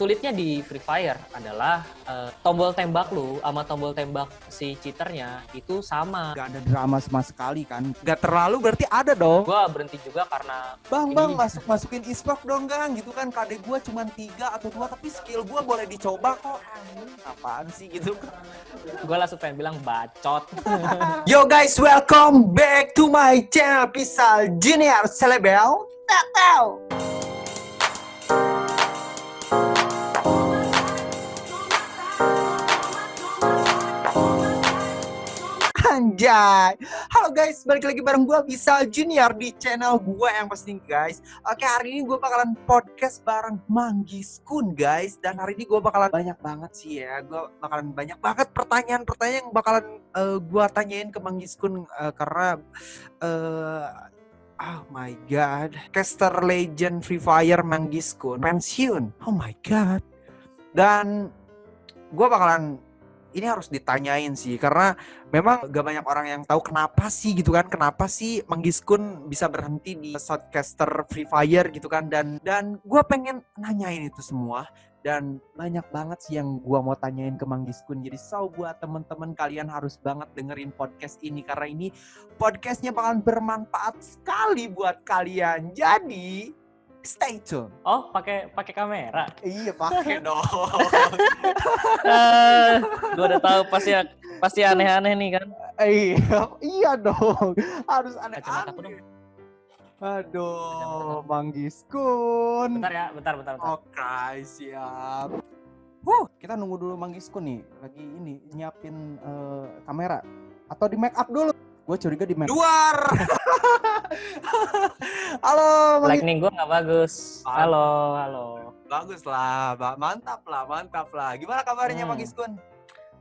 sulitnya di Free Fire adalah tombol tembak lu sama tombol tembak si cheaternya itu sama. Gak ada drama sama sekali kan. Gak terlalu berarti ada dong. Gua berhenti juga karena Bang masukin e-sport dong Gang gitu kan. KD gue cuma 3 atau 2 tapi skill gue boleh dicoba kok. Apaan sih gitu. Gue langsung pengen bilang bacot. Yo guys, welcome back to my channel Pisal Junior Selebel. Tahu. Anjay. Halo guys, balik lagi bareng gue Pisal Junior di channel gue yang pasti guys. Oke, hari ini gue bakalan podcast bareng Manggis Kun guys. Dan hari ini gue bakalan banyak banget sih ya. Gue bakalan banyak banget pertanyaan-pertanyaan yang bakalan gue tanyain ke Manggis Kun karena oh my god, caster legend Free Fire Manggis Kun pensiun. Oh my god. Dan gue bakalan ini harus ditanyain sih karena memang gak banyak orang yang tahu kenapa sih gitu kan, kenapa sih Manggis Kun bisa berhenti di shotcaster Free Fire gitu kan, dan gue pengen nanyain itu semua dan banyak banget sih yang gue mau tanyain ke Manggis Kun. Jadi buat temen-temen kalian harus banget dengerin podcast ini karena ini podcastnya bakalan bermanfaat sekali buat kalian. Jadi stay tune. Oh, pakai kamera. Iya, pakai dong. Gue udah tahu pasti aneh-aneh nih kan. Iya dong. Harus Kacamata aku dong. aneh-aneh. Aduh, Manggis Kun. Bentar ya, bentar. Oke, siap. Kita nunggu dulu Manggis Kun nih. Lagi ini nyiapin kamera. Atau di make up dulu. Gue curiga di make up. Luar. Halo, Manggis. Lightning gue nggak bagus. Halo. Bagus lah, mantap lah. Gimana kabarnya Manggis Kun?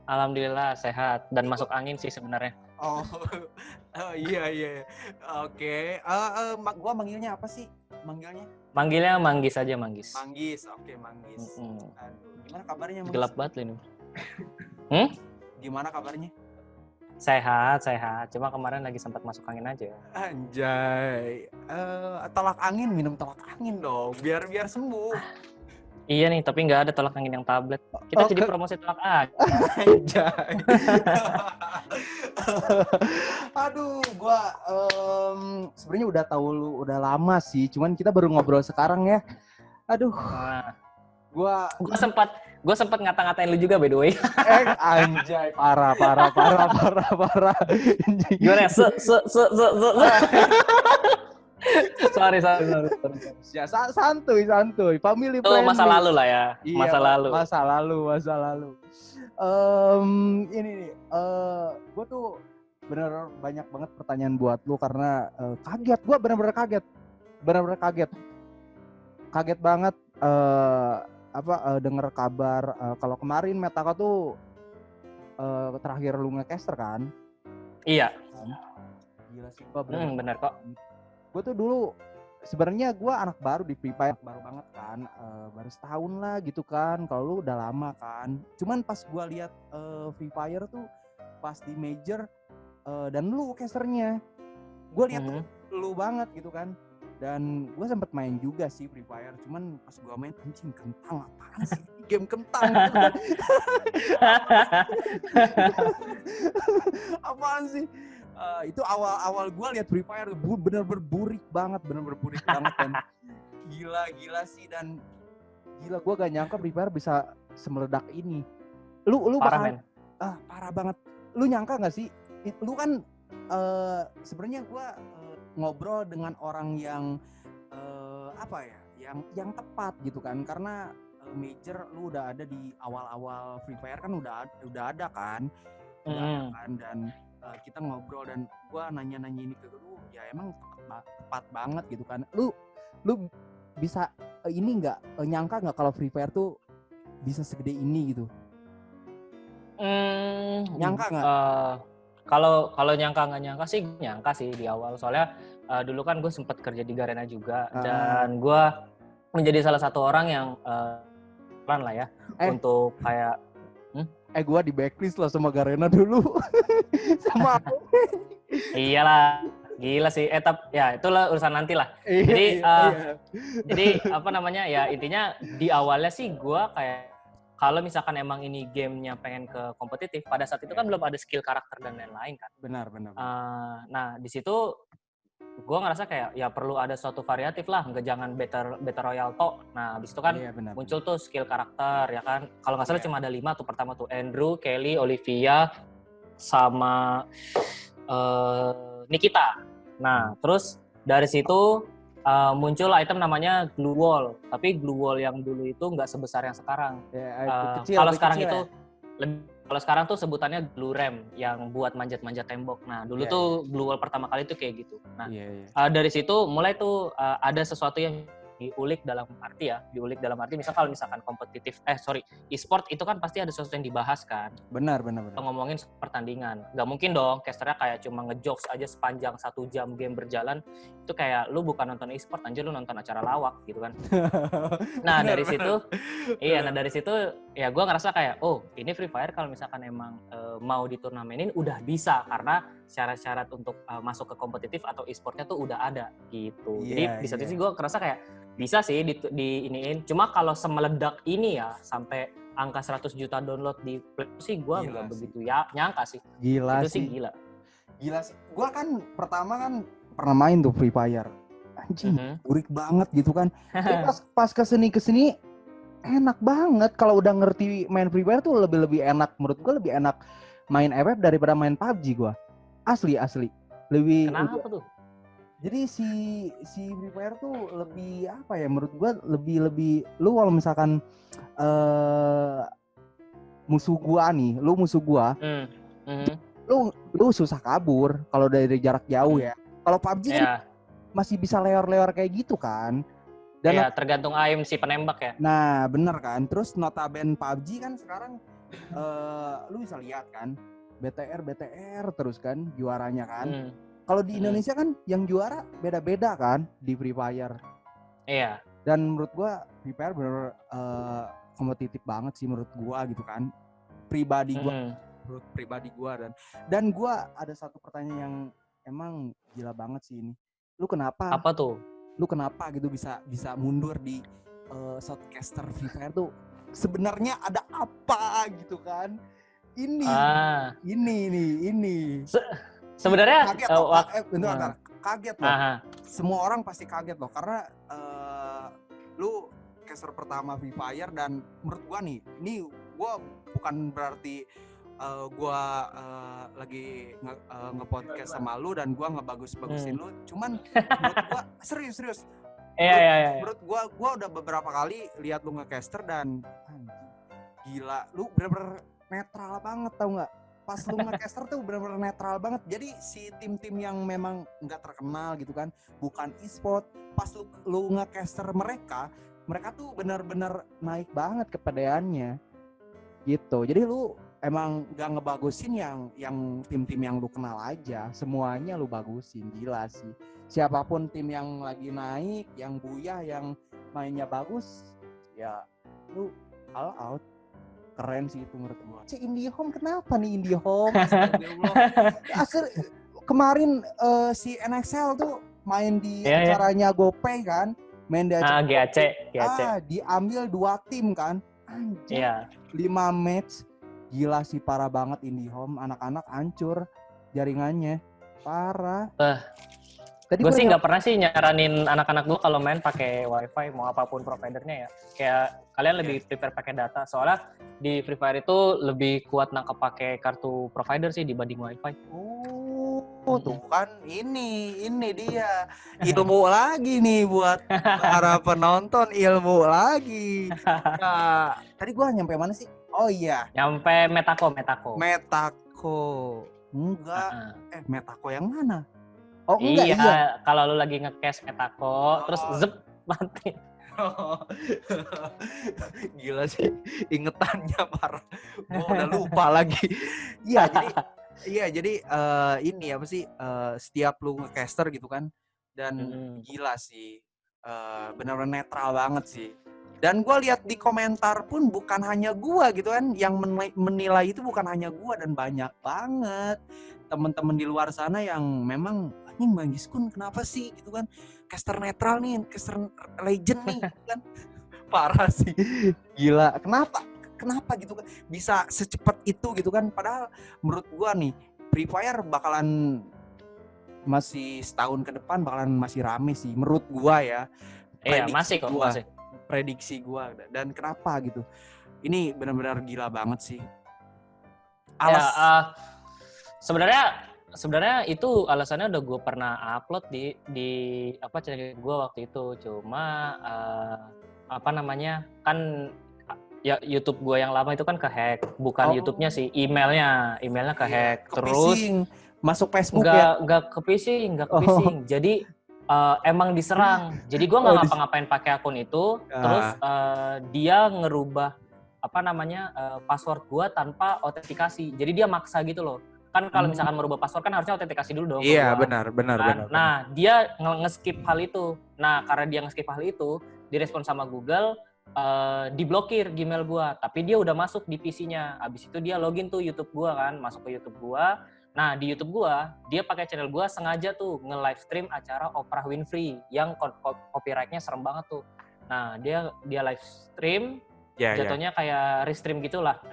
Alhamdulillah sehat dan masuk angin sih sebenarnya. Oh iya. Oke. Gua manggilnya apa sih? Manggilnya Manggis aja, Manggis. Manggis. Oke, Manggis. Aduh, gimana kabarnya Manggis? Gelap banget ini. Gimana kabarnya? Sehat. Cuma kemarin lagi sempat masuk angin aja. Anjay. Minum tolak angin dong, biar sembuh. Iya nih, tapi nggak ada tolak angin yang tablet. Kita jadi promosi tolak angin. Anjay. Aduh, gua sebenarnya udah tahu lu udah lama sih, cuman kita baru ngobrol sekarang ya. Aduh. Nah, Gua sempat ngata-ngatain lu juga by the way. Anjay, parah. Gimana? Sorry. Ya, santuy. Family Itu friendly. masa lalu lah ya. Iya, masa lalu. Ini nih, gue tuh bener banyak banget pertanyaan buat lu karena kaget. Gue bener-bener kaget. Kaget banget denger kabar kalau kemarin Metaka tuh terakhir lu nge-caster kan? Iya. Gila sih, gue Bener kok. Gue tuh dulu sebenarnya gue anak baru di Free Fire, baru banget kan, baru setahun lah gitu kan. Kalau lu udah lama kan. Cuman pas gue lihat Free Fire tuh pas di major dan lu casternya, gue lihat lu banget gitu kan. Dan gue sempet main juga sih Free Fire, cuman pas gue main anjing kentang, apaan sih game kentang gitu kan. Apaan sih? Itu awal gue lihat Free Fire bener-bener burik banget dan gila sih, dan gila gue gak nyangka Free Fire bisa semeledak ini. Lu parah, men. Parah banget. Lu nyangka gak sih? Lu kan sebenarnya gue ngobrol dengan orang yang yang tepat gitu kan, karena major lu udah ada di awal-awal Free Fire kan, udah ada kan, dan kita ngobrol dan gua nanya ini ke lu, ya emang tepat banget gitu kan. Lu bisa ini nggak nyangka nggak kalau Free Fire tuh bisa segede ini gitu? Nyangka nggak? Kalau nyangka nggak nyangka sih, nyangka sih di awal. Soalnya dulu kan gue sempat kerja di Garena juga, dan gue menjadi salah satu orang yang plan lah ya untuk kayak gue di backlist lah sama Garena dulu. Sama aku. Iyalah, Gila sih. Ya itulah urusan nanti lah. Jadi jadi apa namanya ya, intinya di awalnya sih gue kayak kalau misalkan emang ini gamenya pengen ke kompetitif, pada saat itu kan belum ada skill karakter dan lain-lain kan. Benar. Nah di situ gue ngerasa kayak ya perlu ada suatu variatif lah, nggak jangan battle royale tok. Nah habis itu kan muncul tuh skill karakter ya kan. Kalau nggak salah cuma ada 5 tuh, pertama tuh Andrew, Kelly, Olivia, sama Nikita. Nah terus dari situ muncul item namanya glue wall, tapi glue wall yang dulu itu nggak sebesar yang sekarang. Kalau sekarang itu kalau sekarang tuh sebutannya glue ram yang buat manjat-manjat tembok. Nah dulu tuh glue wall pertama kali tuh kayak gitu. Nah dari situ mulai tuh ada sesuatu yang diulik dalam arti misal kalau misalkan e-sport itu kan pasti ada sesuatu yang dibahas kan. Benar. Ngomongin pertandingan, nggak mungkin dong casternya kayak cuma ngejokes aja sepanjang 1 jam game berjalan. Itu kayak lu bukan nonton e-sport, anjir lu nonton acara lawak gitu kan. Nah dari situ ya gue ngerasa kayak ini Free Fire kalau misalkan emang mau diturnamenin udah bisa, karena syarat-syarat untuk masuk ke kompetitif atau e-sportnya tuh udah ada gitu. Jadi di satu sisi gue ngerasa kayak bisa sih di iniin. Cuma kalau semeledak ini ya sampai angka 100 juta download di Play sih gue nggak begitu nyangka sih. Gila itu sih. Gila sih. Gue kan pertama kan pernah main tuh Free Fire. Anjing, urik banget gitu kan. Tapi pas kesini enak banget. Kalau udah ngerti main Free Fire tuh lebih enak. Menurut gue lebih enak main FF daripada main PUBG gue. Asli. Kenapa tuh? Jadi si Free Fire tuh lebih apa ya, menurut gua lebih lu kalau misalkan musuh gua, lu susah kabur kalau dari jarak jauh ya. Kalau PUBG kan masih bisa leor kayak gitu kan. Dan tergantung aim si penembak ya. Nah, bener kan. Terus notabene PUBG kan sekarang lu bisa lihat kan BTR terus kan juaranya kan. Kalau di Indonesia kan yang juara beda-beda kan di Free Fire. Iya. Dan menurut gua Free Fire bener kompetitif banget sih menurut gua gitu kan. Menurut pribadi gua dan gua ada satu pertanyaan yang emang gila banget sih ini. Lu kenapa? Apa tuh? Lu kenapa gitu bisa mundur di shotcaster Free Fire tuh? Sebenarnya ada apa gitu kan? Ini. Sebenarnya kaget loh. Semua orang pasti kaget loh karena lu caster pertama Free Fire dan menurut gua nih, ini gua bukan berarti gua lagi nge-podcast sama lu dan gua ngebagus-bagusin lu, cuman menurut gua serius. Iya. Menurut gua udah beberapa kali lihat lu nge-caster dan gila, lu bener-bener netral banget, tau nggak? Pas lu nge-caster tuh bener-bener netral banget. Jadi si tim-tim yang memang nggak terkenal gitu kan, bukan e-sport, pas lu nge-caster mereka tuh bener-bener naik banget kepedeannya gitu. Jadi lu emang nggak ngebagusin yang tim-tim yang lu kenal aja, semuanya lu bagusin. Gila sih. Siapapun tim yang lagi naik, yang buyah, yang mainnya bagus, ya lu all out. Keren sih itu menurut gua. IndiHome kenapa nih IndiHome? Kemarin si NXL tuh main di acaranya GoPay kan, main di acara GAC. Diambil 2 tim kan, anjir. 5 match, gila sih, parah banget IndiHome. Anak-anak hancur jaringannya, parah. Gue sih nggak pernah sih nyaranin anak-anak gue kalau main pakai wifi, mau apapun providernya ya. Kayak kalian lebih prefer pakai data, soalnya di Free Fire itu lebih kuat nangkep pakai kartu provider sih dibanding wifi. Tuh kan ini dia ilmu lagi nih buat para penonton, ilmu lagi. Nah, tadi gue nyampe mana sih? Oh iya. Nyampe Metako. Enggak. Metako yang mana? Oh enggak, iya. Kalau lu lagi nge-cash Metako, terus zep mati. Gila sih, ingetannya parah. Gua udah lupa lagi. Jadi ini apa sih? Setiap lu nge-caster gitu kan, dan gila sih, benar-benar netral banget sih. Dan gue lihat di komentar pun bukan hanya gue gitu kan, yang menilai itu bukan hanya gue, dan banyak banget teman-teman di luar sana yang memang anjing Manggis-kun kenapa sih gitu kan, caster netral nih, caster legend nih gitu kan. Parah sih, gila, kenapa gitu kan bisa secepat itu gitu kan, padahal menurut gua nih Free Fire bakalan masih setahun ke depan bakalan masih rame sih menurut gua ya, Iya, masih kok, masih. prediksi gua. Dan kenapa gitu, ini benar-benar gila banget sih. Ya, sebenarnya itu alasannya udah gue pernah upload di apa channel gue waktu itu. Cuma apa namanya, kan ya YouTube gue yang lama itu kan kehack, bukan YouTube-nya sih, emailnya kehack. Terus masuk Facebook ya? Nggak ke phishing. Jadi emang diserang. Jadi gue nggak ngapa-ngapain pakai akun itu. Terus dia ngerubah apa namanya password gue tanpa autentikasi. Jadi dia maksa gitu loh. Kan kalau misalkan merubah password kan harusnya autentikasi dulu dong. Iya, benar. Nah, dia nge-skip hal itu. Nah, karena dia nge-skip hal itu, direspon sama Google, diblokir Gmail gua, tapi dia udah masuk di PC-nya. Abis itu dia login tuh YouTube gua kan, masuk ke YouTube gua. Nah, di YouTube gua, dia pakai channel gua sengaja tuh nge-live stream acara Oprah Winfrey yang copyright-nya serem banget tuh. Nah, dia live stream, jatuhnya kayak restream gitulah,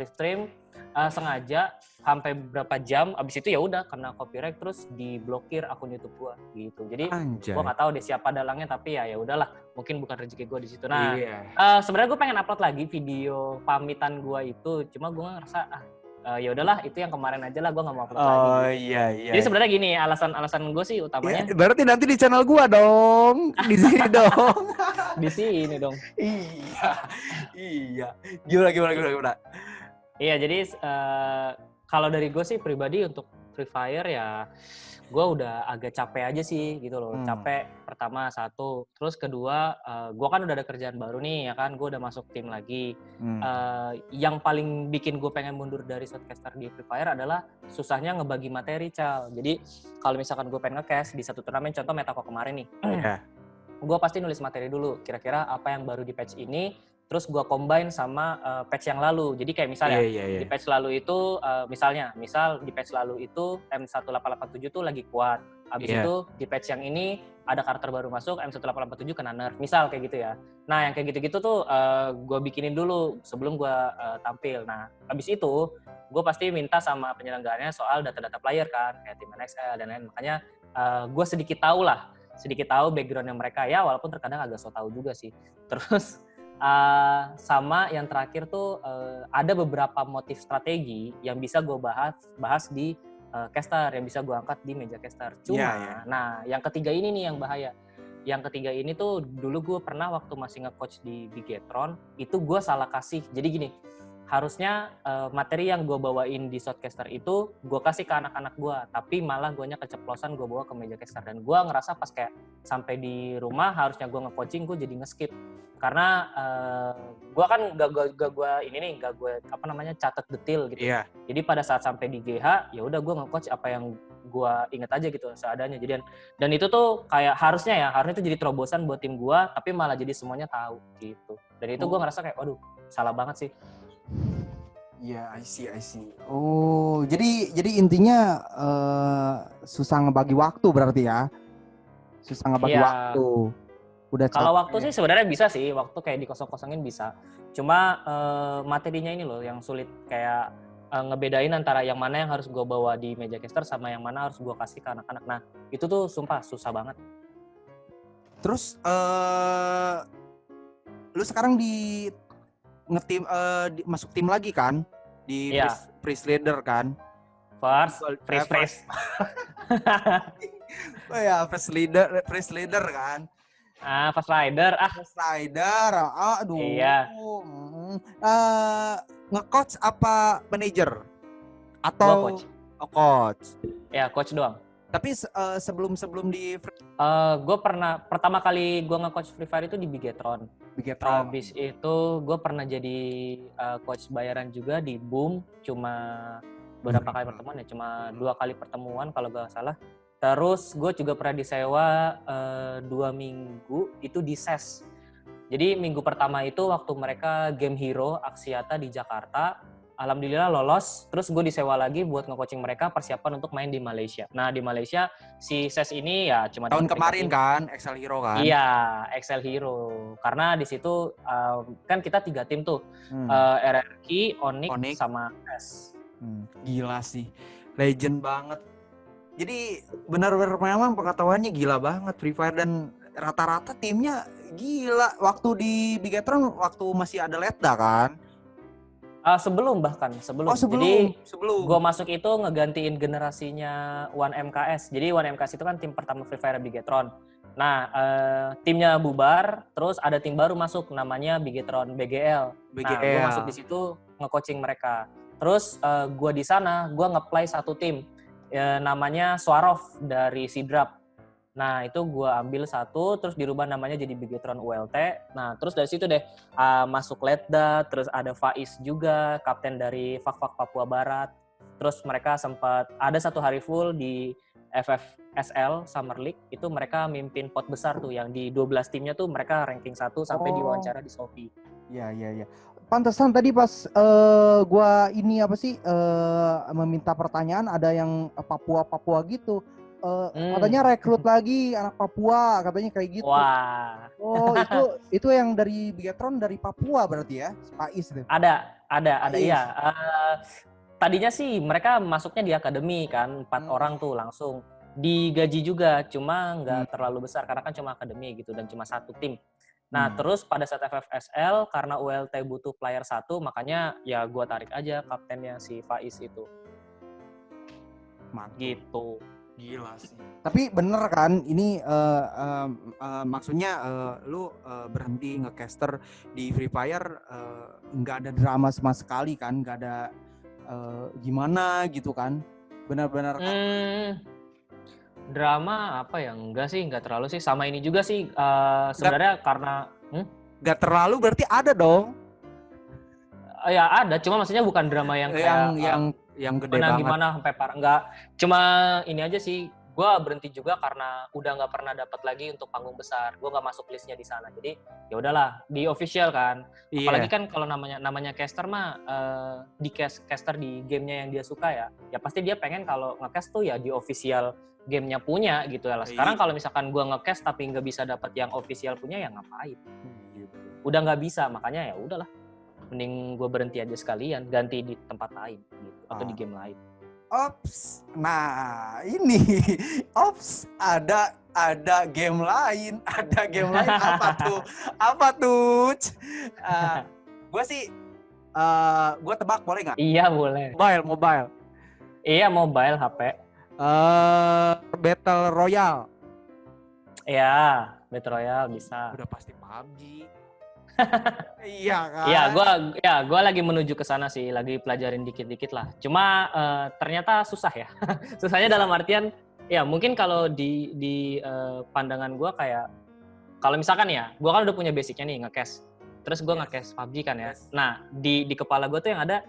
sengaja sampai berapa jam, abis itu ya udah kena copyright terus diblokir akun YouTube gua gitu. Jadi gua nggak tahu deh siapa dalangnya, tapi ya udahlah, mungkin bukan rezeki gua di situ. Nah, sebenarnya gua pengen upload lagi video pamitan gua itu, cuma gua ngerasa ya udahlah itu yang kemarin aja lah, gua nggak mau upload lagi. Oh iya. Jadi sebenarnya gini, alasan gue sih utamanya. Ya, berarti nanti di channel gua dong, di sini dong. Di sini dong. Iya. Gimana? Iya, jadi kalau dari gue sih pribadi untuk Free Fire ya gue udah agak capek aja sih gitu loh. Capek pertama, satu. Terus kedua, gue kan udah ada kerjaan baru nih ya kan, gue udah masuk tim lagi. Yang paling bikin gue pengen mundur dari shotcaster di Free Fire adalah susahnya ngebagi materi, Cal. Jadi kalau misalkan gue pengen nge-cast di satu turnamen, contoh Metako kemarin nih, gue pasti nulis materi dulu, kira-kira apa yang baru di patch ini, terus gue combine sama patch yang lalu. Jadi kayak misalnya di patch lalu itu misal di patch lalu itu M1887 tuh lagi kuat. Habis itu di patch yang ini ada karakter baru masuk, M1887 kena nerf. Misal kayak gitu ya. Nah, yang kayak gitu-gitu tuh gue bikinin dulu sebelum gue tampil. Nah, habis itu gue pasti minta sama penyelenggaranya soal data-data player kan, kayak tim NXL dan lain. Makanya gue sedikit tahu backgroundnya mereka ya, walaupun terkadang agak so tahu juga sih. Terus sama yang terakhir tuh ada beberapa motif strategi yang bisa gue bahas di caster, yang bisa gue angkat di meja caster. Cuma, nah yang ketiga ini nih yang bahaya. Yang ketiga ini tuh dulu gue pernah waktu masih nge-coach di Bigetron, itu gue salah kasih. Jadi gini, harusnya materi yang gue bawain di shotcaster itu gue kasih ke anak-anak gue, tapi malah guanya keceplosan gue bawa ke meja caster. Dan gue ngerasa pas kayak sampai di rumah harusnya gue nge-coaching, gue jadi nge-skip. Karena gue kan gak gue catat detail gitu. Jadi pada saat sampai di GH ya udah gue nge-coach apa yang gue inget aja gitu seadanya. Jadi dan itu tuh kayak harusnya itu jadi terobosan buat tim gue, tapi malah jadi semuanya tahu gitu. Dan itu gue ngerasa kayak waduh salah banget sih. Iya, I see. Oh, jadi intinya susah ngebagi waktu berarti ya? Susah ngebagi waktu. Udah kalau waktu sih sebenarnya bisa sih, waktu kayak dikosong-kosongin bisa. Cuma materinya ini loh yang sulit, kayak ngebedain antara yang mana yang harus gue bawa di meja caster sama yang mana harus gue kasih ke anak-anak. Nah, itu tuh sumpah susah banget. Terus lu sekarang masuk tim lagi kan? Di Priest Leader kan? Priest. Oh ya, Priest Leader kan? First Rider. Aduh. Iya. Nge-coach apa manager? Atau coach? Ya, coach doang. Tapi sebelum di gue pernah pertama kali gue nge-coach Free Fire itu di Bigetron. Habis itu gue pernah jadi coach bayaran juga di Boom, cuma beberapa kali pertemuan ya, cuma 2 kali pertemuan kalau gak salah. Terus gue juga pernah disewa 2 minggu itu di SES. Jadi minggu pertama itu waktu mereka Game Hero Aksiata di Jakarta, alhamdulillah lolos. Terus gue disewa lagi buat nge-coaching mereka persiapan untuk main di Malaysia. Nah di Malaysia si SES ini ya cuma Tahun dapat kemarin peringkat kan, Excel Hero kan? Iya, Excel Hero. Karena di situ kan kita 3 tim tuh, RRQ, Onyx, Onyx. sama S. Gila sih, legend banget. Jadi benar-benar memang pengetahuannya gila banget Free Fire dan rata-rata timnya gila. Waktu di Bigetron waktu masih ada Letda kan? Sebelum sebelum. Oh Jadi sebelum. gue masuk itu ngegantiin generasinya One MKS. Jadi One MKS itu kan tim pertama Free Fire Bigetron. Nah, timnya bubar, terus ada tim baru masuk namanya Bigetron BGL. Nah, gue masuk di situ nge-coaching mereka. Terus gue di sana, gue nge-play satu tim namanya Swarov dari Sidrap. Nah, itu gue ambil satu, terus dirubah namanya jadi Bigetron ULT. Nah, terus dari situ deh masuk Letda, terus ada Faiz juga, kapten dari Fak-Fak Papua Barat. Terus mereka sempat ada satu hari full di FFSL Summer League, itu mereka mimpin pot besar tuh, yang di 12 timnya tuh mereka ranking 1 sampai diwawancara di Shopee. Iya. Pantesan tadi pas gua ini meminta pertanyaan ada yang Papua gitu. Katanya rekrut lagi anak Papua, katanya kayak gitu. Wah. Oh, itu yang dari Bigetron dari Papua berarti ya? Faiz itu. Ada iya. Tadinya sih mereka masuknya di akademi kan, 4 orang tuh langsung. Digaji juga, cuma nggak terlalu besar karena kan cuma akademi gitu dan cuma satu tim. Nah, terus pada saat FFSL karena ULT butuh player 1, makanya ya gua tarik aja kaptennya si Faiz itu. Mantap. Gitu. Gila sih. Tapi bener kan ini maksudnya lu berhenti ngecaster di Free Fire nggak ada drama sama sekali kan, nggak ada gimana gitu kan, benar-benar drama apa ya, enggak sih, enggak terlalu sih, sama ini juga sih sebenarnya karena nggak terlalu berarti ada dong. Ya ada, cuma maksudnya bukan drama yang kayak yang gede banget. Gimana sampai parah, enggak. Cuma ini aja sih, gue berhenti juga karena udah nggak pernah dapat lagi untuk panggung besar. Gue nggak masuk listnya di sana, jadi ya udahlah di official kan. Iya. Apalagi kan kalau namanya caster mah di caster di gamenya yang dia suka ya pasti dia pengen kalau nge-cast tuh ya di official gamenya punya gitu ya. Sekarang kalau misalkan gue nge-cast tapi nggak bisa dapat yang official punya ya ngapain? Udah nggak bisa, makanya ya udahlah. Mending gue berhenti aja sekalian, ganti di tempat lain gitu, atau di game lain. Ops, nah ini, ada game lain, apa tuh? Gue sih, gue tebak boleh nggak? Iya boleh. Mobile. Iya mobile HP. Battle Royale. Iya, Battle Royale bisa. Udah pasti PUBG. Iya kan? Iya, gua lagi menuju ke sana sih, lagi pelajarin dikit-dikit lah. Cuma ternyata susah ya. Susahnya dalam artian, ya mungkin kalau di pandangan gua kayak, kalau misalkan ya, gua kan udah punya basicnya nih nge-cash. Terus gua nge-cash PUBG kan ya. Nah di kepala gua tuh yang ada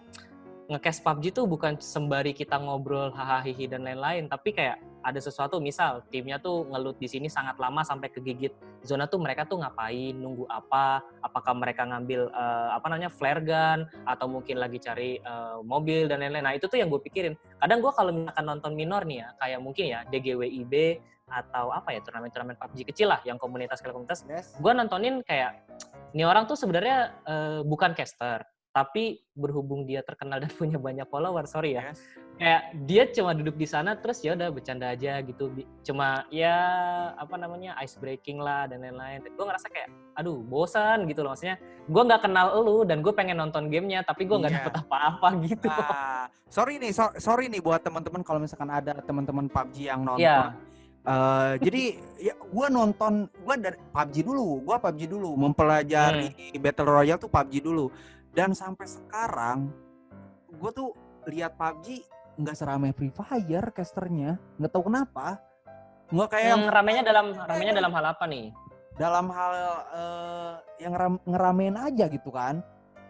nge-cash PUBG tuh bukan sembari kita ngobrol hahaha dan lain-lain, tapi kayak ada sesuatu, misal timnya tuh ngelut di sini sangat lama sampai kegigit zona tuh, mereka tuh ngapain, nunggu apa, apakah mereka ngambil flare gun atau mungkin lagi cari mobil dan lain-lain. Nah itu tuh yang gue pikirin. Kadang gue kalau misalkan nonton minor nih ya, kayak mungkin ya DGWIB atau apa ya, turnamen-turnamen PUBG kecil lah yang komunitas, gue nontonin kayak ini orang tuh sebenarnya bukan caster, tapi berhubung dia terkenal dan punya banyak follower, kayak dia cuma duduk di sana terus ya udah bercanda aja gitu, cuma ya ice breaking lah dan lain-lain. Gue ngerasa kayak aduh bosan gitu loh, maksudnya gue nggak kenal elu dan gue pengen nonton gamenya tapi gue nggak dapet apa-apa gitu. Sorry nih buat teman-teman kalau misalkan ada teman-teman PUBG yang nonton. Yeah. Jadi ya gue dari PUBG dulu, mempelajari Battle Royale tuh PUBG dulu. Dan sampai sekarang gue tuh lihat PUBG nggak seramai Free Fire casternya, nggak tahu kenapa. Nggak kayak ramenya dalam hal apa nih? Dalam hal yang ngeramein aja gitu kan,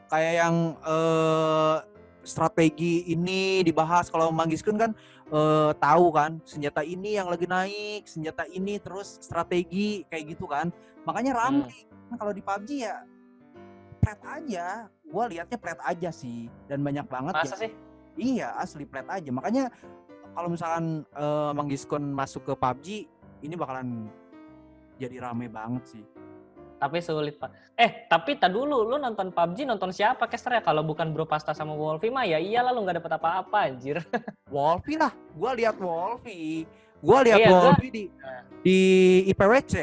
kayak yang strategi ini dibahas. Kalau Manggiskun kan tahu kan senjata ini yang lagi naik, senjata ini terus strategi kayak gitu kan, makanya ramai. Nah, kalau di PUBG ya pret aja. Gua liatnya pret aja sih, dan banyak banget Masa yang sih? iya asli pret aja. Makanya kalau misalkan Manggiskun masuk ke PUBG, ini bakalan jadi rame banget sih. Tapi sulit, Pak. Tapi tak dulu, lu nonton PUBG nonton siapa casternya? Kalau bukan Bro Pasta sama Wolfie mah ya iyalah lu nggak dapet apa-apa anjir. Wolfie lah, gua lihat Wolfie. Gua lihat Iya, gua. Wolfie di IPWC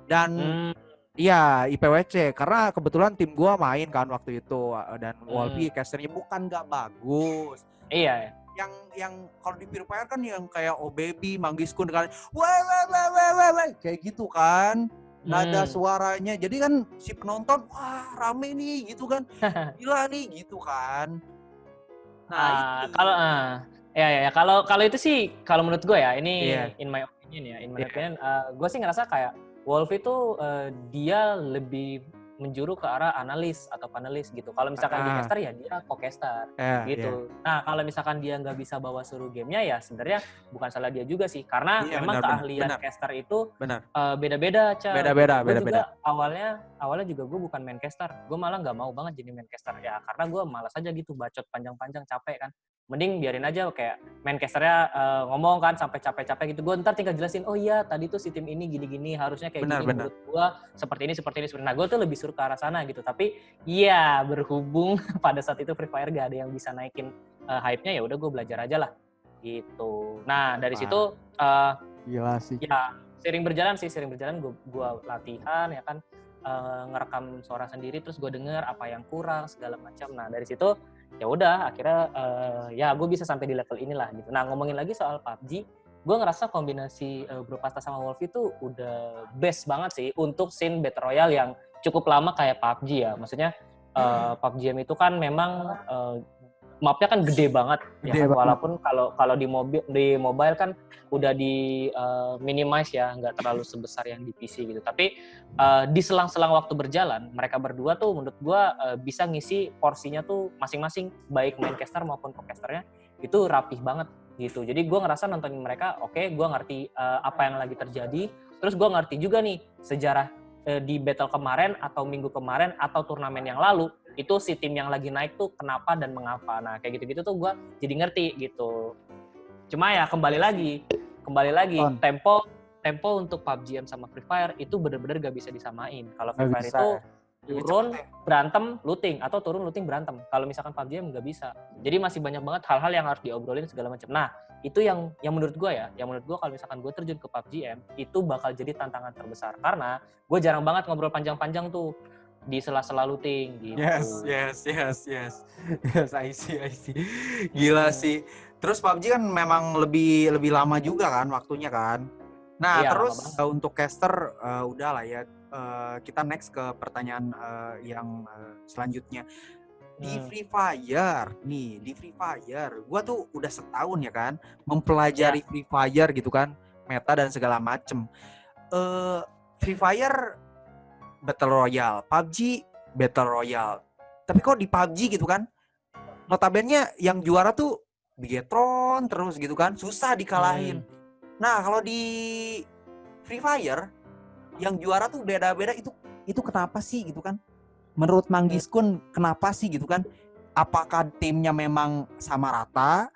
dan Hmm, iya IPWC karena kebetulan tim gua main kan waktu itu dan Wolfie casternya bukan nggak bagus. iya. Yang kalau di Free Fire kan yang kayak Oh Baby, Manggiskun kan, weh, kayak gitu kan. Nada suaranya. Jadi kan si penonton wah rame nih gitu kan. Gila nih gitu kan. Nah, itu. Kalau ya kalau itu sih kalau menurut gue ya ini Iya. in my opinion ya, Iya. gue sih ngerasa kayak Wolf itu dia lebih menjuru ke arah analis atau panelis gitu. Kalau misalkan di caster ya dia co-caster Iya. gitu. Nah kalau misalkan dia nggak bisa bawa seluruh gamenya ya sebenarnya bukan salah dia juga sih karena Iya, memang benar, keahlian benar. caster itu Benar. beda-beda, Ca. Beda-beda, Gue beda-beda. juga awalnya juga gue bukan main caster. Gue malah nggak mau banget jadi main caster ya karena gue malas aja gitu bacot panjang-panjang capek kan. Mending biarin aja kayak main casternya ngomong kan sampai capek-capek gitu. Gue ntar tinggal jelasin, oh iya tadi tuh si tim ini gini-gini harusnya kayak Benar, gini benar. menurut gue seperti ini. Nah gue tuh lebih suruh ke arah sana gitu. Tapi ya berhubung pada saat itu Free Fire gak ada yang bisa naikin hype-nya ya udah gue belajar aja lah gitu. Nah dari situ Gila sih. ya sering berjalan gue latihan ya kan ngerekam suara sendiri terus gue denger apa yang kurang segala macam. Nah dari situ ya udah akhirnya ya gue bisa sampai di level inilah gitu. Nah ngomongin lagi soal PUBG, gue ngerasa kombinasi Bro Pasta sama Wolfie itu udah best banget sih untuk scene Battle Royale yang cukup lama kayak PUBG ya. Maksudnya PUBG itu kan memang mapnya kan gede banget ya Gede kan, banget. walaupun kalau di mobile kan udah di minimize ya, nggak terlalu sebesar yang di PC gitu. Tapi di selang-selang waktu berjalan, mereka berdua tuh menurut gua bisa ngisi porsinya tuh masing-masing, baik main caster maupun co-casternya itu rapih banget gitu. Jadi gua ngerasa nontonin mereka, oke, gua ngerti apa yang lagi terjadi, terus gua ngerti juga nih sejarah di battle kemarin atau minggu kemarin atau turnamen yang lalu itu si tim yang lagi naik tuh kenapa dan mengapa. Nah kayak gitu-gitu tuh gue jadi ngerti gitu. Cuma ya kembali lagi tempo untuk PUBG sama Free Fire itu bener-bener gak bisa disamain. Kalau Free Fire itu turun berantem looting atau turun looting berantem. Kalau misalkan PUBG nggak bisa. Jadi masih banyak banget hal-hal yang harus diobrolin segala macam. Nah itu yang menurut gue ya, yang menurut gue kalau misalkan gue terjun ke PUBG itu bakal jadi tantangan terbesar karena gue jarang banget ngobrol panjang-panjang tuh di sela-sela looting gitu. Yes, I see. Gila sih. Terus PUBG kan memang lebih lama juga kan waktunya kan. Nah, Iya, terus untuk caster udah lah ya. Kita next ke pertanyaan yang selanjutnya. Di Free Fire nih, gua tuh udah setahun ya kan mempelajari Free Fire gitu kan, meta dan segala macem. Free Fire Battle Royale, PUBG Battle Royale. Tapi kok di PUBG gitu kan, notabene yang juara tuh Bigetron terus gitu kan, susah dikalahin. Nah kalau di Free Fire yang juara tuh beda-beda, itu kenapa sih gitu kan? Menurut Manggiskun kenapa sih gitu kan? Apakah timnya memang sama rata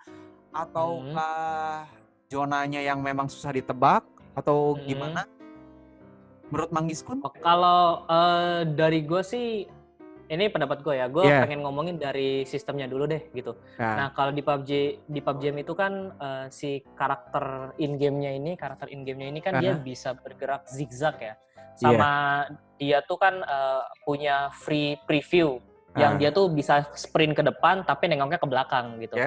ataukah zonanya yang memang susah ditebak atau gimana? Menurut Manggiskun? Kalau dari gue sih, ini pendapat gue ya, gue pengen ngomongin dari sistemnya dulu deh gitu. Nah kalau di PUBG itu kan si karakter in game-nya ini kan dia bisa bergerak zigzag ya. Sama dia tuh kan punya free preview yang dia tuh bisa sprint ke depan tapi nengoknya ke belakang gitu.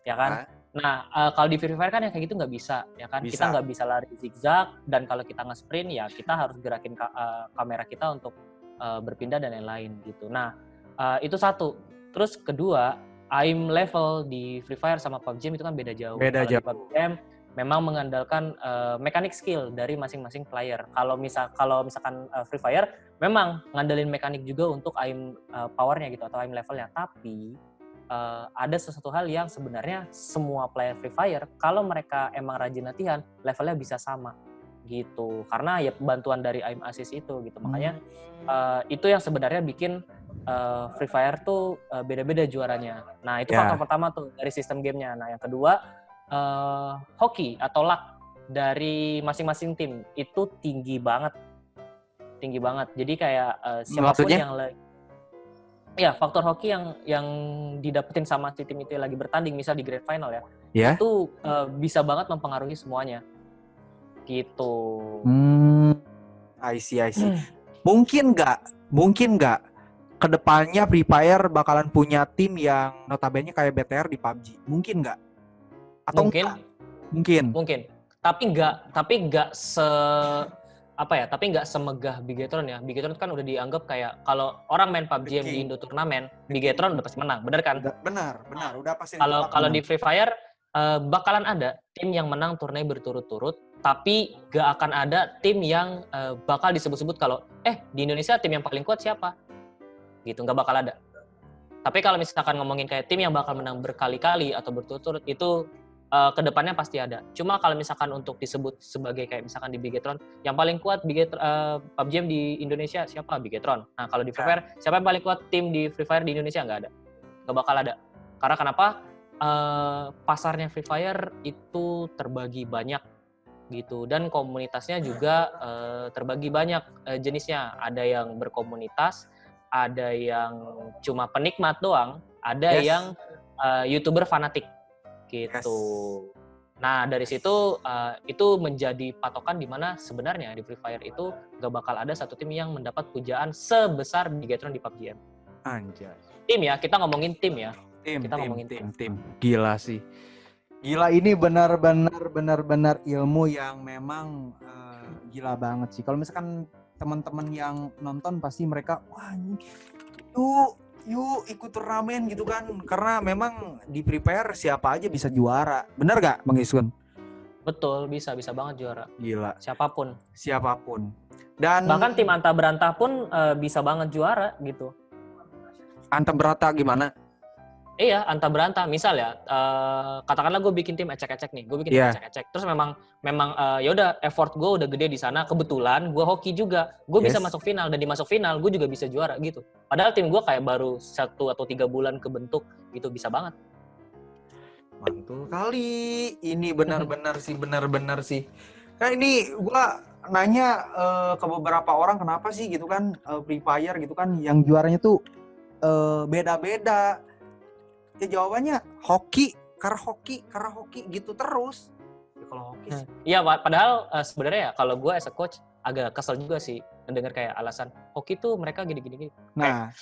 Ya kan? Nah, kalau di Free Fire kan yang kayak gitu nggak bisa, ya kan? Kita nggak bisa lari zigzag, dan kalau kita nge-sprint ya kita harus gerakin kamera kita untuk berpindah dan lain-lain gitu. Nah, itu satu. Terus kedua, aim level di Free Fire sama PUBG itu kan beda jauh. Kalau di PUBG memang mengandalkan mekanik skill dari masing-masing player. Kalau misalkan Free Fire memang ngandelin mekanik juga untuk aim powernya gitu atau aim levelnya, tapi ada sesuatu hal yang sebenarnya semua player Free Fire kalau mereka emang rajin latihan levelnya bisa sama gitu karena ya bantuan dari aim assist itu gitu. Makanya itu yang sebenarnya bikin Free Fire tuh beda-beda juaranya. Nah, itu Ya. faktor pertama tuh dari sistem gamenya. Nah, yang kedua, hoki atau luck dari masing-masing tim itu tinggi banget. Tinggi banget. Jadi kayak siapapun Maksudnya? yang ya, faktor hoki yang didapetin sama si tim itu yang lagi bertanding, misal di grand final ya, Ya. itu bisa banget mempengaruhi semuanya. Gitu. I see. Mungkin nggak kedepannya Free Fire bakalan punya tim yang notabene kayak BTR di PUBG? Mungkin nggak? Atau Mungkin. enggak? Mungkin. Tapi nggak tapi nggak semegah Bigetron ya. Bigetron kan udah dianggap kayak kalau orang main PUBG The di king. Indo turnamen, Bigetron udah pasti menang, bener kan? Benar. Udah pasti. Kalau di Free Fire bakalan ada tim yang menang turnamen berturut-turut, tapi gak akan ada tim yang bakal disebut-sebut kalau di Indonesia tim yang paling kuat siapa? Gitu, nggak bakal ada. Tapi kalau misalkan ngomongin kayak tim yang bakal menang berkali-kali atau berturut-turut, itu kedepannya pasti ada. Cuma kalau misalkan untuk disebut sebagai kayak misalkan di Bigetron, yang paling kuat PUBG di Indonesia siapa? Bigetron. Nah, kalau di Free Fire, siapa yang paling kuat tim di Free Fire di Indonesia? Nggak ada. Nggak bakal ada. Karena kenapa? Pasarnya Free Fire itu terbagi banyak gitu, dan komunitasnya juga terbagi banyak jenisnya. Ada yang berkomunitas, ada yang cuma penikmat doang, ada yang YouTuber fanatik gitu. Nah, dari situ itu menjadi patokan di mana sebenarnya di Free Fire itu gak bakal ada satu tim yang mendapat pujaan sebesar Bigetron di PUBG. Anjay. Tim ya, kita ngomongin tim ya. Tim. Tim. Gila sih. Gila, ini benar-benar ilmu yang memang gila banget sih. Kalau misalkan teman-teman yang nonton pasti mereka wah yuk ikut turnamen gitu kan, karena memang di Free Fire siapa aja bisa juara. Bener gak Bang Isun? Betul, bisa banget juara. Gila. Siapapun. Dan bahkan tim Anta Berantah pun bisa banget juara gitu. Anta Berantah gimana? Iya, Anta Berantah. Misal ya, katakanlah gue bikin tim ecek-ecek nih. Gue bikin tim ecek-ecek. Terus memang ya udah effort gue udah gede di sana. Kebetulan gue hoki juga. Gue bisa masuk final, dan di masuk final gue juga bisa juara gitu. Padahal tim gue kayak baru 1 atau 3 bulan kebentuk gitu, bisa banget. Mantul kali. Ini benar-benar sih. Kan ini gue nanya ke beberapa orang kenapa sih gitu kan Free Fire gitu kan yang juaranya tuh beda-beda. Ya jawabannya hoki gitu terus. Ya kalau hoki sih. Iya, padahal sebenarnya ya kalau gue as a coach agak kesel juga sih mendengar kayak alasan hoki tuh mereka gini-gini. Nah,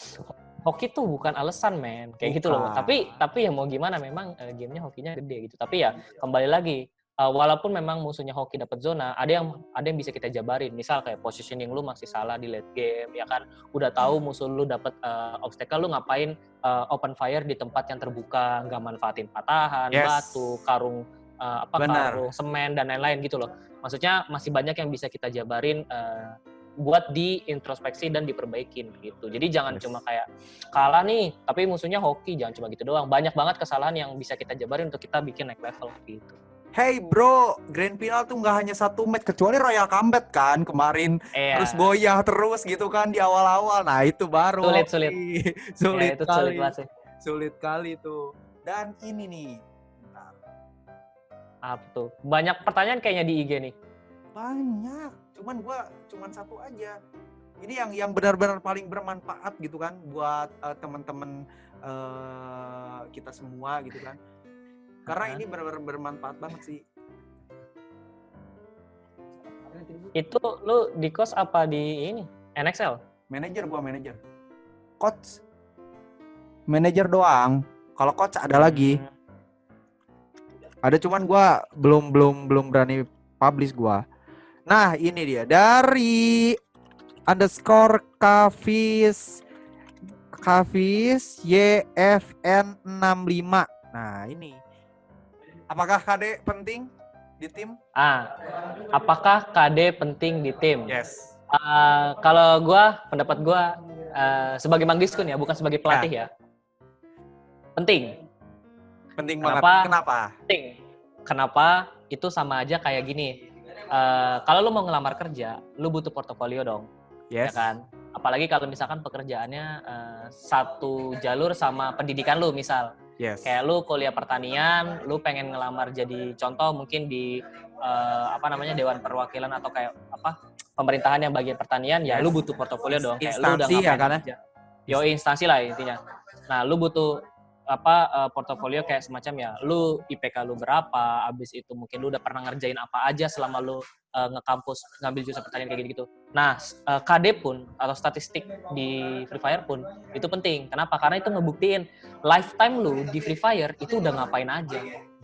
hoki tuh bukan alasan, men. Kayak gitu loh. Tapi ya mau gimana, memang gamenya hokinya gede gitu. Tapi ya kembali lagi, walaupun memang musuhnya hoki dapat zona, ada yang bisa kita jabarin. Misal kayak positioning lu masih salah di late game, ya kan. Udah tahu musuh lu dapat obstacle, lu ngapain open fire di tempat yang terbuka, nggak manfaatin patahan, batu, karung karung semen dan lain-lain gitu loh. Maksudnya masih banyak yang bisa kita jabarin buat diintrospeksi dan diperbaikin gitu. Jadi jangan cuma kayak kalah nih, tapi musuhnya hoki, jangan cuma gitu doang. Banyak banget kesalahan yang bisa kita jabarin untuk kita bikin naik level gitu. Hey bro, grand final tuh nggak hanya 1 match, kecuali Royal Combat kan kemarin. Terus goyah terus gitu kan di awal-awal. Nah itu baru sulit kali tuh. Dan ini nih, bentar. Apa tuh? Banyak pertanyaan kayaknya di IG nih. Banyak, cuman satu aja. Ini yang benar-benar paling bermanfaat gitu kan buat teman-teman kita semua gitu kan. Karena ini benar-benar bermanfaat banget sih. Itu lu di coach apa di ini? NXL? Manajer. Coach. Manajer doang. Kalau coach ada lagi. Ada, cuman gua belum berani publish gua. Nah, ini dia dari _Kavis YFN65. Nah, ini. Apakah KD penting di tim? Apakah KD penting di tim? Yes. Kalau pendapat gua sebagai Mang Diskun ya, bukan sebagai pelatih ya. Penting. Penting banget. Kenapa? Penting. Kenapa? Itu sama aja kayak gini. Kalau lu mau ngelamar kerja, lu butuh portofolio dong. Yes. Ya kan? apalagi kalau misalkan pekerjaannya satu jalur sama pendidikan lu misal. Yes. Kayak lu kuliah pertanian, lu pengen ngelamar jadi contoh mungkin di Dewan Perwakilan atau kayak pemerintahan yang bagian pertanian, ya lu butuh portofolio dong. Kayak lu udah Instansi ya ngapain kan? aja. Instansi lah intinya. Nah, lu butuh portofolio kayak semacam ya, lu IPK lu berapa, abis itu mungkin lu udah pernah ngerjain apa aja selama lu nge-kampus ngambil jurusan pertanian kayak gitu. Nah, KD pun atau statistik di Free Fire pun itu penting. Kenapa? Karena itu ngebuktiin lifetime lu di Free Fire itu udah ngapain aja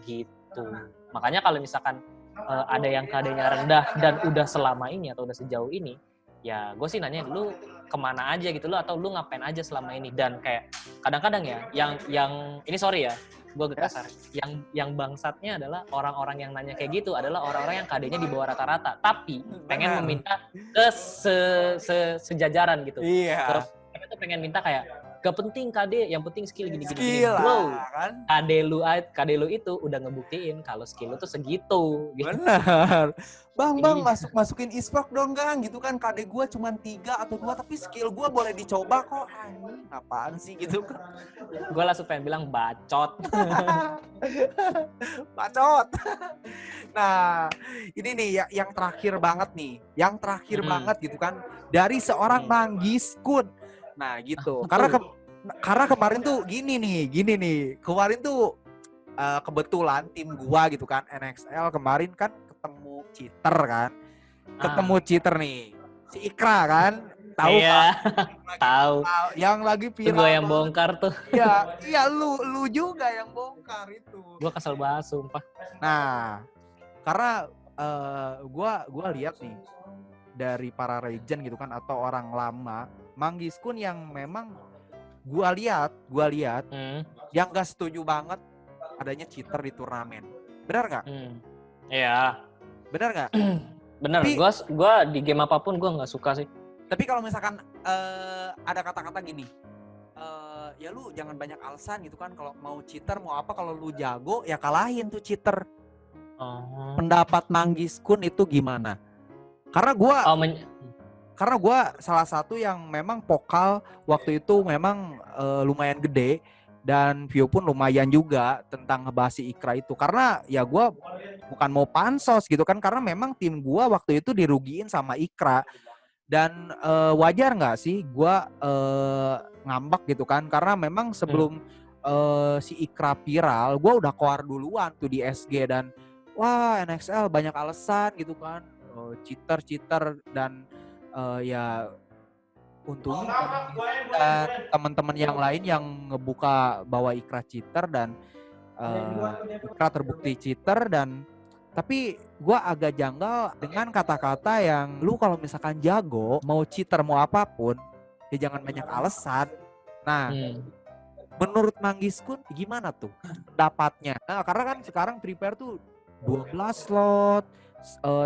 gitu. Makanya kalau misalkan ada yang KD-nya rendah dan udah selama ini atau udah sejauh ini, ya gue sih nanya lu kemana aja gitu lo, atau lu ngapain aja selama ini. Dan kayak kadang-kadang ya yang ini sorry ya gue agak kasar, yang bangsatnya adalah orang-orang yang nanya kayak gitu adalah orang-orang yang KD-nya di bawah rata-rata tapi pengen meminta ke sejajaran gitu. Iya. Mereka tuh pengen minta kayak gak penting KD, yang penting skill gini-gini. Bro, kan? KD lu itu udah ngebuktiin kalau skill lu tuh segitu. Gitu. Bener. Bang, masukin e-sport dong, Gang. Gitu kan, KD gue cuma 3 atau 2, tapi skill gue boleh dicoba kok. Apaan sih gitu kan? Gue langsung pengen bilang bacot. Bacot. Nah, ini nih yang terakhir banget nih. Yang terakhir banget gitu kan. Dari seorang Manggiskun. Nah gitu, karena kemarin tuh gini nih, kemarin tuh kebetulan tim gua gitu kan, NXL kemarin kan ketemu cheater nih, si Ikra kan, tahu iya, tahu, yang lagi viral. Itu gua yang bongkar tuh. Iya lu juga yang bongkar itu. Gua kesel banget sumpah. Nah, karena gua lihat nih dari para legend gitu kan atau orang lama, Manggiskun yang memang gua lihat yang gak setuju banget adanya cheater di turnamen. Benar nggak? Iya. Benar nggak? Benar. Gua di game apapun gua nggak suka sih. Tapi kalau misalkan ada kata-kata gini, ya lu jangan banyak alasan gitu kan, kalau mau cheater mau apa, kalau lu jago ya kalahin tuh cheater. Pendapat Manggiskun itu gimana? Karena gue salah satu yang memang vokal waktu itu memang lumayan gede dan view pun lumayan juga tentang ngebahas si Ikra itu. Karena ya gue bukan mau pansos gitu kan, karena memang tim gue waktu itu dirugiin sama Ikra. Dan wajar nggak sih gue ngambek gitu kan, karena memang sebelum si Ikra viral gue udah keluar duluan tuh di SG dan wah NXL banyak alasan gitu kan, cheater dan ya untungnya dan teman-teman yang lain yang ngebuka bahwa Ikra cheater dan Ikra terbukti cheater. Dan tapi gue agak janggal dengan kata-kata yang lu kalau misalkan jago mau cheater mau apapun ya jangan banyak alasan. Nah menurut Manggiskun gimana tuh pendapatnya? Nah karena kan sekarang prepare tuh 12 slot,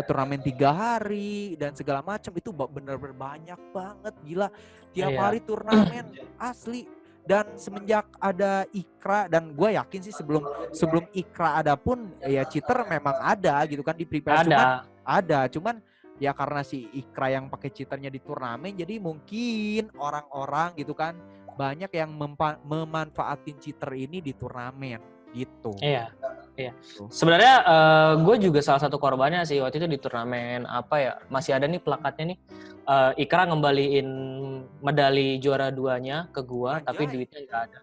turnamen 3 hari dan segala macam, itu bener-bener banyak banget, gila. Tiap hari turnamen asli. Dan semenjak ada Ikra, dan gue yakin sih sebelum Ikra ada pun ya cheater memang ada gitu kan di prepare. Cuman ya karena si Ikra yang pakai cheaternya di turnamen, jadi mungkin orang-orang gitu kan banyak yang memanfaatin cheater ini di turnamen gitu. Iya. Sebenarnya gue juga salah satu korbannya sih waktu itu di turnamen masih ada nih plakatnya nih, Ikra ngembaliin medali juara 2-nya ke gue, tapi duitnya nggak ada.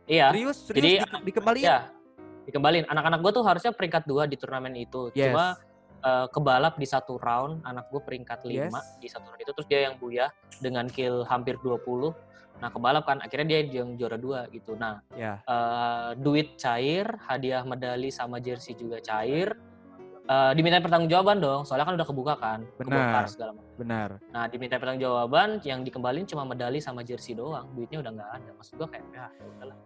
Iya. Serius jadi dikembaliin? Ya, dikembaliin. Anak-anak gue tuh harusnya peringkat 2 di turnamen itu. Cuma kebalap di satu round, anak gue peringkat 5 di satu round itu, terus dia yang buyah dengan kill hampir 20. Nah kebalap kan, akhirnya dia yang juara 2 gitu. Nah duit cair, hadiah medali sama jersey juga cair. Diminta pertanggungjawaban dong, soalnya kan udah kebuka kan, kebongkar segala macam. Benar. Nah diminta pertanggungjawaban, yang dikembalin cuma medali sama jersey doang, duitnya udah nggak ada. Maksud gue kayak ya udahlah.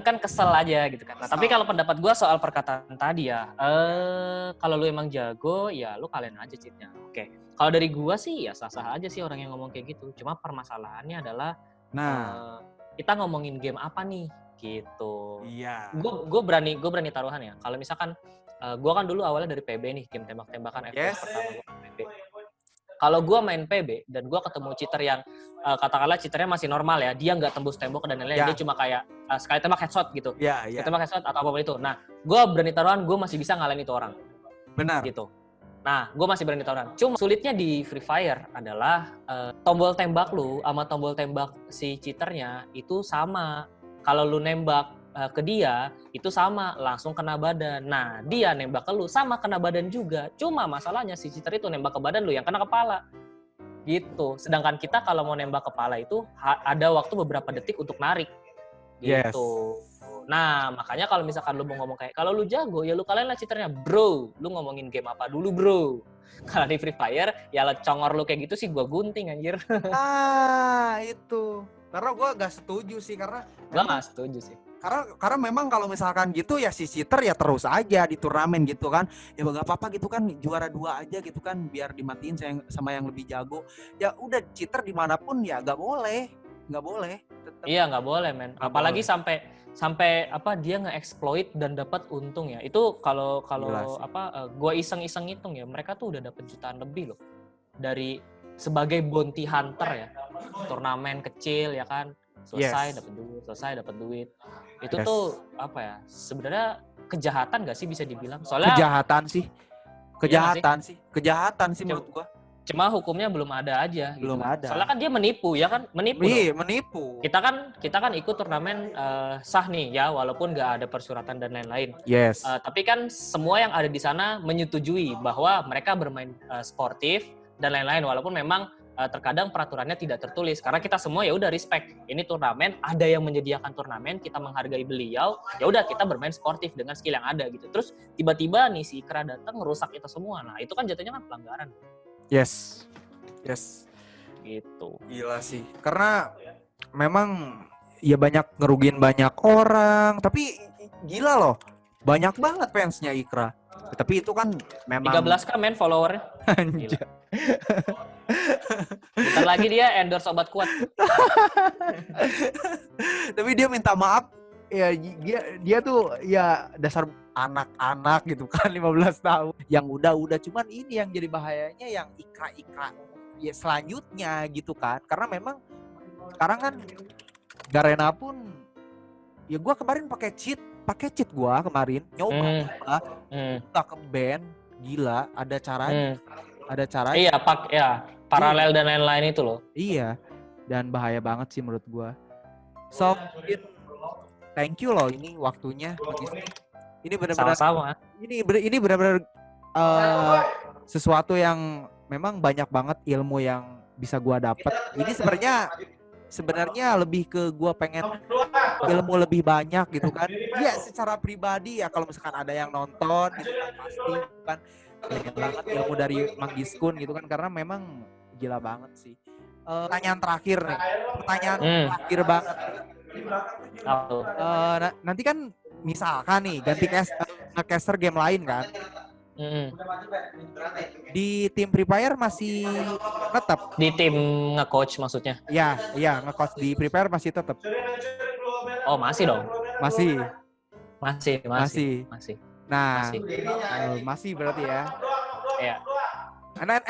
Kan kesel aja gitu kan. Nah, tapi kalau pendapat gue soal perkataan tadi ya, kalau lu emang jago ya lu kalian aja cheatnya. Oke. Kalau dari gue sih ya sah-sah aja sih orang yang ngomong kayak gitu. Cuma permasalahannya adalah kita ngomongin game apa nih gitu. Iya. Gue berani taruhan ya. Kalau misalkan gue kan dulu awalnya dari PB nih, game tembak-tembakan FPS pertama gue PB. kalau gue main PB dan gue ketemu cheater yang katakanlah cheaternya masih normal ya, dia nggak tembus tembok dan lain-lain, dia cuma kayak sekali tembak headshot gitu, sekali tembak headshot atau apapun itu. Nah, gue berani taruhan gue masih bisa ngalahin itu orang. Benar. Gitu. Nah, gue masih berani taruhan. Cuma sulitnya di Free Fire adalah tombol tembak lu sama tombol tembak si cheaternya itu sama. Kalau lu nembak ke dia, itu sama, langsung kena badan. Nah, dia nembak ke lu, sama kena badan juga. Cuma masalahnya si cheater itu nembak ke badan lu yang kena kepala. Gitu. Sedangkan kita kalau mau nembak kepala itu ada waktu beberapa detik untuk narik. Gitu. Nah, makanya kalau misalkan lu mau ngomong kayak, kalau lu jago, ya lu kalahin lah cheaternya. Bro, lu ngomongin game apa dulu, bro? Kalau di Free Fire, ya congor lu kayak gitu sih gua gunting, anjir. Itu. Karena gue gak setuju sih, karena Gua gak setuju sih. Karena memang kalau misalkan gitu ya si cheater ya terus aja di turnamen gitu kan. Ya gak apa-apa gitu kan, juara 2 aja gitu kan, biar dimatiin sama yang lebih jago. Ya udah, cheater dimanapun ya gak boleh. Tetep. Iya, nggak boleh, men. Apalagi sampai apa dia nge-exploit dan dapat untung ya. Itu kalau gua iseng-iseng hitung ya, mereka tuh udah dapat jutaan lebih loh. Dari sebagai bounty hunter ya. Turnamen kecil ya kan. Selesai dapat duit. Itu tuh apa ya? Sebenarnya kejahatan nggak sih bisa dibilang? Soalnya kejahatan sih menurut gua. Cuma hukumnya belum ada aja. Belum gitu. ada. Soalnya kan dia menipu ya kan, menipu. Iya, menipu. Kita kan ikut turnamen sah nih ya, walaupun nggak ada persuratan dan lain-lain. Yes. Tapi kan semua yang ada di sana menyetujui bahwa mereka bermain sportif dan lain-lain, walaupun memang terkadang peraturannya tidak tertulis. Karena kita semua ya udah respect. Ini turnamen, ada yang menyediakan turnamen, kita menghargai beliau. Ya udah kita bermain sportif dengan skill yang ada gitu. Terus tiba-tiba nih si Ikra datang ngerusak itu semua. Nah itu kan jatuhnya kan pelanggaran. Yes. Gitu. Gila sih. Karena memang ya banyak ngerugiin banyak orang. Tapi gila loh. Banyak banget fansnya Ikra. Tapi itu kan memang 13k men followernya. Gila. Bentar lagi dia endorse obat kuat. Tapi dia minta maaf. Ya dia tuh ya dasar anak-anak gitu kan, 15 tahun. Yang udah cuman ini yang jadi bahayanya yang Ikra ya selanjutnya gitu kan. Karena memang sekarang kan Garena pun ya gua kemarin pakai cheat gua kemarin nyoba nggak ke ban. Gila, ada caranya. Iya, paralel dan lain-lain itu loh. Iya. Dan bahaya banget sih menurut gua. So, thank you loh ini waktunya. Ini benar-benar sama-sama. Ini benar-benar sesuatu yang memang banyak banget ilmu yang bisa gua dapat. Ini sebenarnya lebih ke gua pengen ilmu lebih banyak gitu kan. Iya, secara pribadi ya kalau misalkan ada yang nonton gitu kan pasti kan banyak banget ilmu dari Mang Giskun gitu kan, karena memang gila banget sih. Pertanyaan terakhir nih. Terakhir banget. Nanti kan misalkan nih ganti caster game lain kan. Di tim Free Fire masih tetap. Di tim nge-coach maksudnya? Iya, nge-coach di Free Fire masih tetap. Oh, masih dong. Masih. Nah, masih berarti ya. Iya.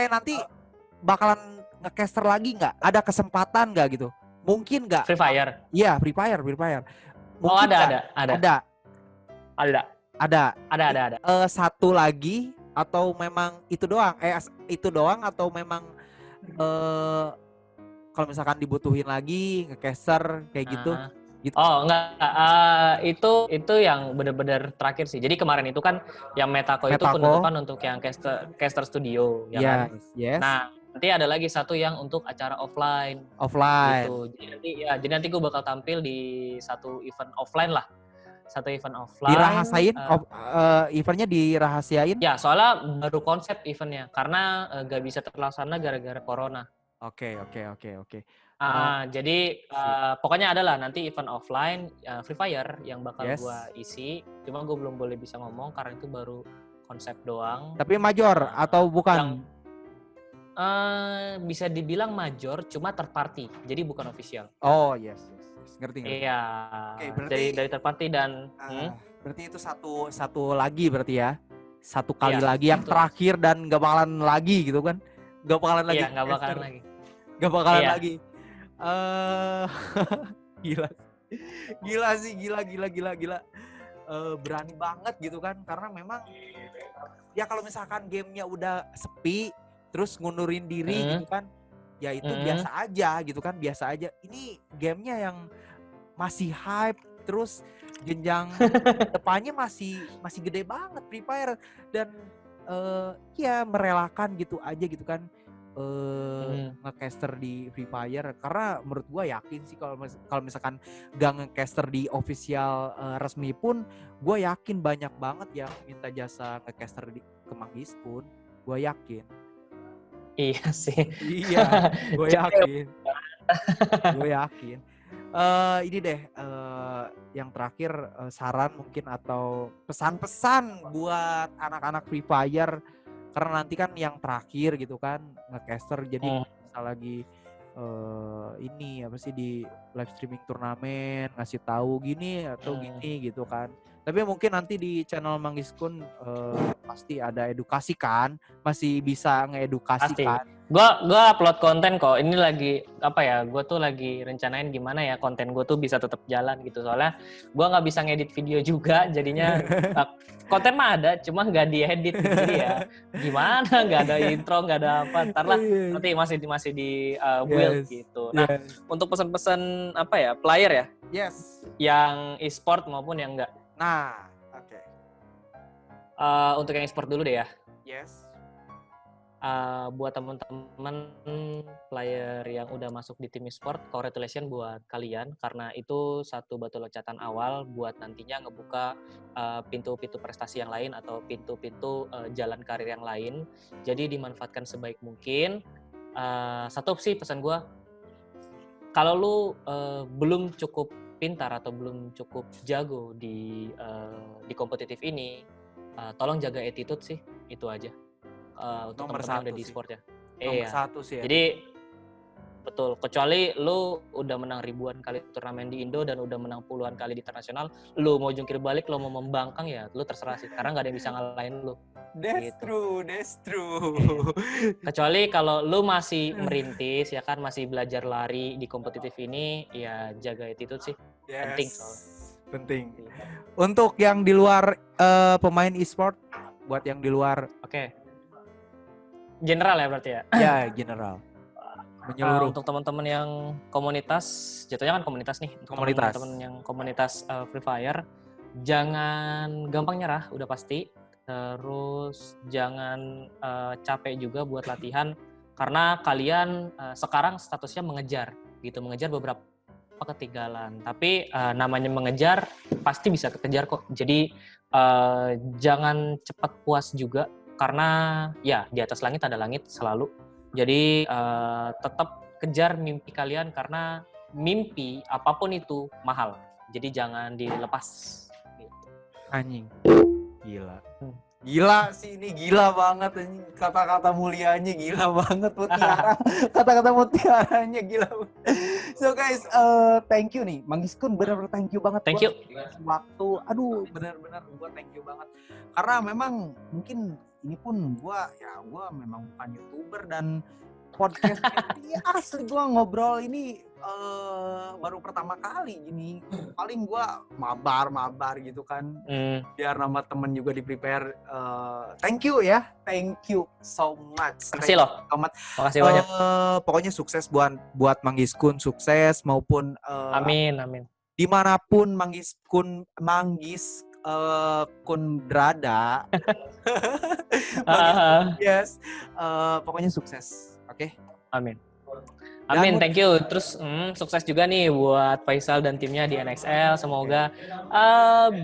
Nanti bakalan nge-caster lagi nggak? Ada kesempatan nggak gitu? Mungkin nggak? Free Fire? Iya, Free Fire. Mungkin ada. Satu lagi atau memang itu doang? Atau memang kalau misalkan dibutuhin lagi nge-caster kayak gitu? Oh enggak, itu yang benar-benar terakhir sih. Jadi kemarin itu kan yang Metako itu penutupan untuk yang caster studio, ya kan? Yes. Nah nanti ada lagi satu yang untuk acara offline. Gitu. Jadi nanti gue bakal tampil di satu event offline lah. Dirahasiain? Eventnya dirahasiain? Ya soalnya baru konsep eventnya karena gak bisa terlaksana gara-gara corona. Oke. Jadi pokoknya adalah nanti event offline Free Fire yang bakal gua isi. Cuma gua belum boleh bisa ngomong karena itu baru konsep doang. Tapi major atau bukan? Bisa dibilang major, cuma third party. Jadi bukan official. Oh yes. Ngerti. Iya. Berarti, dari third party dan berarti itu satu lagi berarti ya. Satu kali lagi yang terakhir dan gak bakalan lagi gitu kan. Gak bakalan lagi Iya, nggak bakalan ngecaster. lagi. Gak bakalan Iya. lagi. Gila. Gila sih, gila. Berani banget gitu kan, karena memang ya kalau misalkan gamenya udah sepi, terus ngundurin diri gitu kan, ya itu biasa aja gitu kan, biasa aja. Ini gamenya yang masih hype, terus jenjang depannya masih gede banget Free Fire, dan ya merelakan gitu aja gitu kan ngecaster di Free Fire, karena menurut gua yakin sih kalau misalkan gak ngecaster di official resmi pun, gua yakin banyak banget yang minta jasa ngecaster ke Manggis pun, gua yakin. Iya sih. Iya, gua yakin. Gue yakin. Ini deh yang terakhir, saran mungkin atau pesan-pesan buat anak-anak Free Fire, karena nanti kan yang terakhir gitu kan ngecaster, jadi bisa lagi ini apa sih di live streaming turnamen ngasih tahu gini atau gini gitu kan. Tapi mungkin nanti di channel Manggis Kun pasti ada edukasi kan, masih bisa ngeedukasi Pasti. kan. Gua upload konten kok. Ini lagi apa ya? Gue tuh lagi rencanain gimana ya konten gue tuh bisa tetap jalan gitu. Soalnya gue nggak bisa ngedit video juga, jadinya konten mah ada, cuma nggak diedit gitu. Jadi ya gimana? Nggak ada intro, nggak ada apa. Ntar lah nanti masih di build gitu. Nah, untuk pesan-pesan apa ya? Player ya? Yes. Yang e-sport maupun yang enggak. Nah, oke. Untuk yang e-sport dulu deh ya. Yes. Buat teman-teman player yang udah masuk di tim e-sport, congratulations buat kalian, karena itu satu batu loncatan awal buat nantinya ngebuka pintu-pintu prestasi yang lain atau pintu-pintu jalan karir yang lain. Jadi dimanfaatkan sebaik mungkin. Satu sih pesan gue, kalau lu belum cukup pintar atau belum cukup jago di kompetitif ini, tolong jaga attitude sih, itu aja. Untuk teman-teman yang udah di sport ya. Nomor satu sih ya. Jadi betul, kecuali lu udah menang ribuan kali turnamen di Indo dan udah menang puluhan kali di internasional, lu mau jungkir balik, lu mau membangkang ya, lu terserah sih, karena nggak ada yang bisa ngalahin lu. That's true. Kecuali kalau lu masih merintis ya kan, masih belajar lari di kompetitif ini, ya jaga attitude sih. Yes. Penting soalnya. Penting. Untuk yang di luar pemain e-sport, buat yang di luar. Oke. General ya berarti ya? Ya, general. Menyeluruh. Untuk teman-teman yang komunitas, jatuhnya kan komunitas nih. Untuk teman-teman yang komunitas Free Fire, jangan gampang nyerah, udah pasti. Terus jangan capek juga buat latihan, karena kalian sekarang statusnya mengejar beberapa ketinggalan. Tapi namanya mengejar pasti bisa kekejar kok. Jadi jangan cepat puas juga, karena ya di atas langit ada langit selalu. Jadi tetap kejar mimpi kalian, karena mimpi apapun itu mahal. Jadi jangan dilepas. Gitu. Anjing. Gila sih, ini gila banget anjing. Kata-kata mulianya gila banget, mutiara. Kata-kata mutiaranya gila. So guys, thank you nih Manggis Kun, benar-benar thank you banget. Thank you. Waktu, aduh benar-benar gue thank you banget. Karena memang mungkin ini pun gue memang bukan YouTuber, dan podcast ini asli gue ngobrol ini baru pertama kali gini. Paling gue mabar gitu kan, biar nama temen juga di prepare. Thank you ya, thank you so much. Makasih loh. Makasih banyak. Pokoknya sukses buat Manggis Kun, sukses maupun Amin. Dimanapun Manggis Kun berada. Yes, pokoknya sukses. Oke? Amin, thank you. Terus sukses juga nih buat Faisal dan timnya di NXL. Semoga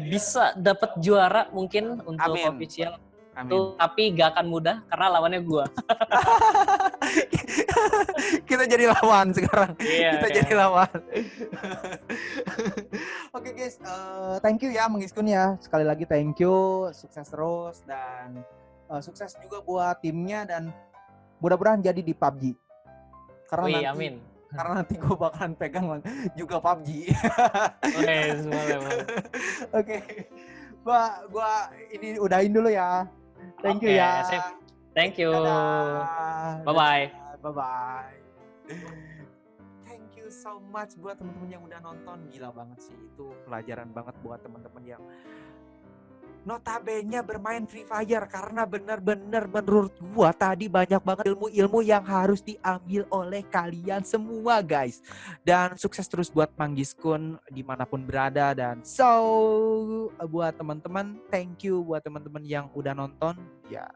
bisa dapat juara mungkin untuk official. Amin. Tapi gak akan mudah karena lawannya gua. Kita jadi lawan sekarang. Iya, jadi lawan. Oke guys, thank you ya Manggis Kun ya. Sekali lagi thank you, sukses terus, dan sukses juga buat timnya, dan mudah-mudahan jadi di PUBG. Karena amin. Karena nanti gue bakalan pegang juga PUBG. Oke. Gua ini udahin dulu ya. Thank you ya. Sip. Thank you. Dadah. Bye-bye. Bye-bye. Thank you so much buat teman-teman yang udah nonton. Gila banget sih, itu pelajaran banget buat teman-teman yang notabene bermain Free Fire, karena benar-benar menurut gua tadi banyak banget ilmu-ilmu yang harus diambil oleh kalian semua guys. Dan sukses terus buat Manggiskun dimanapun berada. Dan buat teman-teman, thank you buat teman-teman yang udah nonton. Ya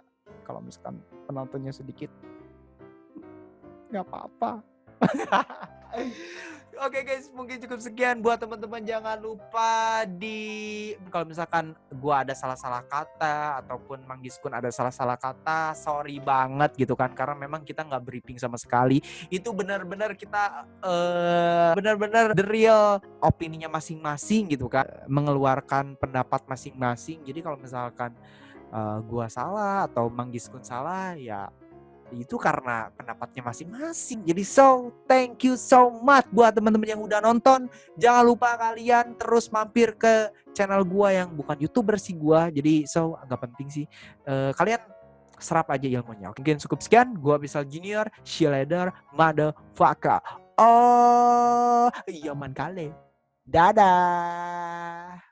kalau misalkan penontonnya sedikit nggak apa-apa. Oke guys, mungkin cukup sekian buat teman-teman. Jangan lupa kalau misalkan gua ada salah-salah kata ataupun Manggiskun ada salah-salah kata, sorry banget gitu kan, karena memang kita nggak briefing sama sekali. Itu benar-benar kita benar-benar the real opininya masing-masing gitu kan, mengeluarkan pendapat masing-masing. Jadi kalau misalkan gua salah atau Manggiskun salah, ya itu karena pendapatnya masing-masing. Jadi thank you so much buat teman-teman yang udah nonton. Jangan lupa kalian terus mampir ke channel gua yang bukan YouTuber sih gua. Jadi agak penting sih. Kalian serap aja ilmunya. Oke, mungkin cukup sekian. Gua Bisal Junior, see you later, motherfucker. Oh, iya man kali. Dadah.